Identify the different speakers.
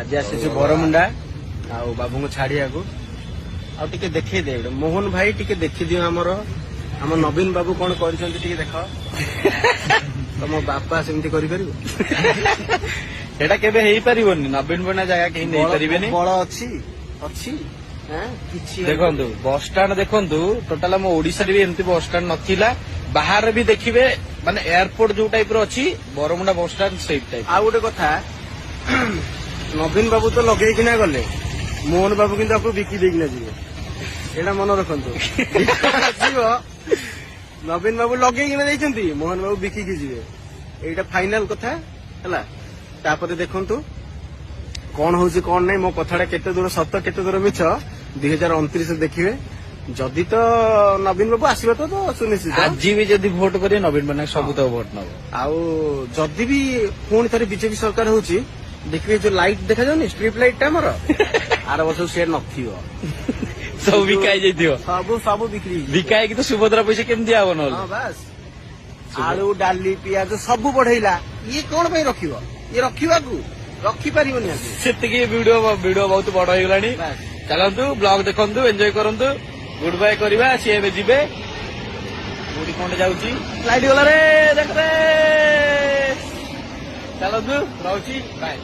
Speaker 1: आज आसी बरमुंडा आउ बाबू को छाड़िया आउ टिके देखई दे मोहन भाई टिके देखी दियो आम नवीन बाबू कौन कर देख तुम बापा सेमती
Speaker 2: सेटा केबे हेई परिबोनी नवीन बना जगह केही नै परिबेनी
Speaker 1: बळ अछि अछि किछि
Speaker 2: देखंतु बस स्टैंड देखंतु टोटल हम ओडिसा रे भी एमती बस स्टैंड नथिला बाहर भी देखिबे माने एयरपोर्ट जो टाइप रो अछि Bermuda bus stand same type
Speaker 1: आ गोटे कथा नवीन बाबू तो लगेई किना गले मोहन बाबू किंतु आपको बिकी देई किना जीवे एटा मन रखंतु जीव नवीन बाबू लगेई किना दैछंती मोहन बाबू बिकी की जीवे एटा फाइनल कथा हला तापर देखंतु कौन हूँ कौन नहीं मो कथा केते दूर सत केते दूर मिछ 2029 देखिए जदि तो नवीन बाबू आसबे तो सुनिश्चित
Speaker 2: आज भी जदि भोट करे नवीन पट्टनायक सब तो भोट नब
Speaker 1: आउ जदि भी पुणी थे बीजेपी सरकार होची देखिए जो लाइट देखा जाउनी स्ट्रीट लाइट टा हमर आर वर्ष से नथियो
Speaker 2: सब बिकाई जइथियो
Speaker 1: सब बिक्री
Speaker 2: बिकाई कि तो सुभद्रा पैसा केम दिया हो न
Speaker 1: हां बस आलू डाली पियाज सब बढ़ेला ये कौन पे रखिबो ये रखिबा को रखी पारिबोनी
Speaker 2: सेतिकी वीडियो बहुत बड़ हो गलानी चलंतु ब्लॉग देखंतु एंजॉय करंतु गुड बाय करबा सी एबे जिबे गुडी कोंडे जाउची लाइट गला रे देख रे चलंतु रहउची बाय।